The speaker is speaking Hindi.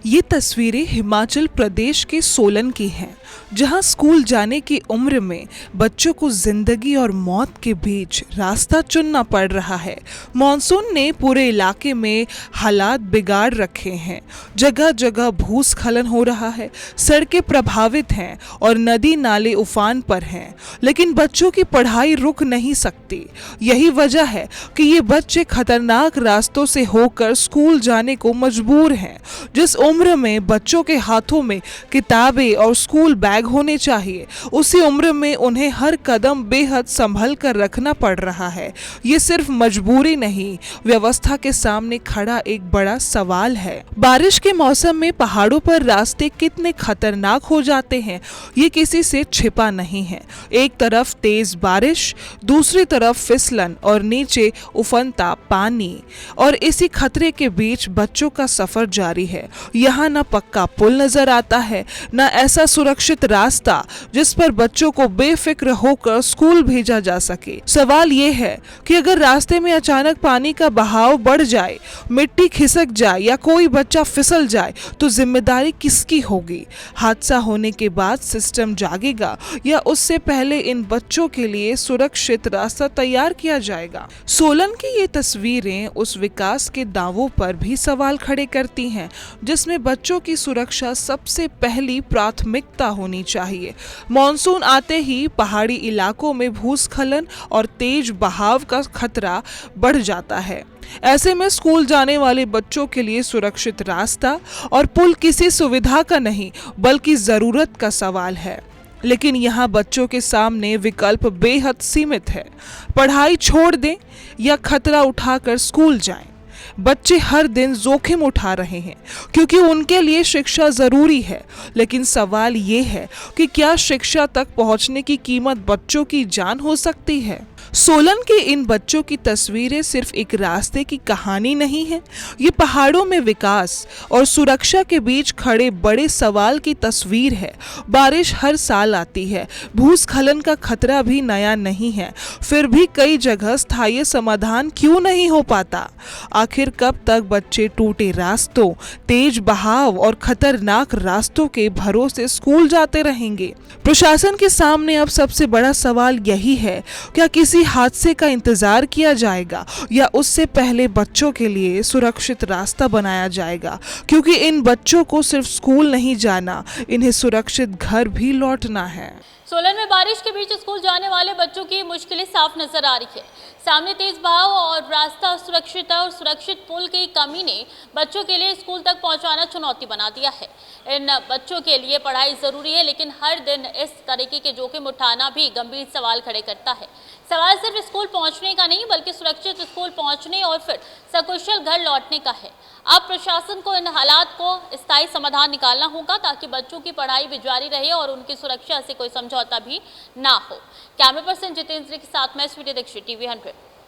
ये तस्वीरें हिमाचल प्रदेश के सोलन की हैं, जहां स्कूल जाने की उम्र में बच्चों को जिंदगी और मौत के बीच रास्ता चुनना पड़ रहा है। मॉनसून ने पूरे इलाके में हालात बिगाड़ रखे हैं। जगह जगह भूस्खलन हो रहा है, सड़कें प्रभावित हैं और नदी नाले उफान पर हैं। लेकिन बच्चों की पढ़ाई रुक नहीं सकती। यही वजह है कि ये बच्चे खतरनाक रास्तों से होकर स्कूल जाने को मजबूर हैं। जिस उम्र में बच्चों के हाथों में किताबें और स्कूल बैग होने चाहिए, उसी उम्र में उन्हें हर कदम बेहद संभल कर रखना पड़ रहा है। ये सिर्फ मजबूरी नहीं, व्यवस्था के सामने खड़ा एक बड़ा सवाल है। बारिश के मौसम में पहाड़ों पर रास्ते कितने खतरनाक हो जाते हैं, ये किसी से छिपा नहीं है। एक तरफ तेज बारिश, दूसरी तरफ फिसलन और नीचे उफनता पानी, और इसी खतरे के बीच बच्चों का सफर जारी है। यहाँ न पक्का पुल नजर आता है, न ऐसा सुरक्षित रास्ता जिस पर बच्चों को बेफिक्र होकर स्कूल भेजा जा सके। सवाल ये है कि अगर रास्ते में अचानक पानी का बहाव बढ़ जाए, मिट्टी खिसक जाए या कोई बच्चा फिसल जाए तो जिम्मेदारी किसकी होगी? हादसा होने के बाद सिस्टम जागेगा या उससे पहले इन बच्चों के लिए सुरक्षित रास्ता तैयार किया जाएगा? सोलन की ये तस्वीरें उस विकास के दावों पर भी सवाल खड़े करती हैं जिसमें बच्चों की सुरक्षा सबसे पहली प्राथमिकता होनी चाहिए। मॉनसून आते ही पहाड़ी इलाकों में भूस्खलन और तेज बहाव का खतरा बढ़ जाता है। ऐसे में स्कूल जाने वाले बच्चों के लिए सुरक्षित रास्ता और पुल किसी सुविधा का नहीं बल्कि जरूरत का सवाल है। लेकिन यहाँ बच्चों के सामने विकल्प बेहद सीमित है। पढ़ाई छोड़ दें या खतरा उठाकर स्कूल जाएं। बच्चे हर दिन जोखिम उठा रहे हैं क्योंकि उनके लिए शिक्षा जरूरी है। लेकिन सवाल ये है कि क्या शिक्षा तक पहुंचने की कीमत बच्चों की जान हो सकती है? सोलन के इन बच्चों की तस्वीरें सिर्फ एक रास्ते की कहानी नहीं है, ये पहाड़ों में विकास और सुरक्षा के बीच खड़े बड़े सवाल की तस्वीर है। बारिश हर साल आती है, भूस्खलन का खतरा भी नया नहीं है, फिर भी कई जगह स्थायी समाधान क्यों नहीं हो पाता? आखिर कब तक बच्चे टूटे रास्तों, तेज बहाव और खतरनाक रास्तों के भरोसे स्कूल जाते रहेंगे? प्रशासन के सामने अब सबसे बड़ा सवाल यही है, क्या किसी हादसे का इंतजार किया जाएगा या उससे पहले बच्चों के लिए सुरक्षित रास्ता बनाया जाएगा? क्योंकि इन बच्चों को सिर्फ स्कूल नहीं जाना, इन्हें सुरक्षित घर भी लौटना है। सोलन में बारिश के बीच स्कूल जाने वाले बच्चों की मुश्किलें साफ नजर आ रही है। सामने तेज बहाव और रास्ता सुरक्षित और सुरक्षित पुल की कमी ने बच्चों के लिए स्कूल तक पहुंचाना चुनौती बना दिया है। इन बच्चों के लिए पढ़ाई जरूरी है, लेकिन हर दिन इस तरीके के जोखिम उठाना भी गंभीर सवाल खड़े करता है। सवाल सिर्फ स्कूल पहुंचने का नहीं बल्कि सुरक्षित स्कूल पहुंचने और फिर सकुशल घर लौटने का है। अब प्रशासन को इन हालात को स्थायी समाधान निकालना होगा ताकि बच्चों की पढ़ाई भी जारी रहे और उनकी सुरक्षा से कोई समझौता भी ना हो। कैमरा पर्सन जितेंद्र के साथ मैं स्वीटी दीक्षित, TV 100।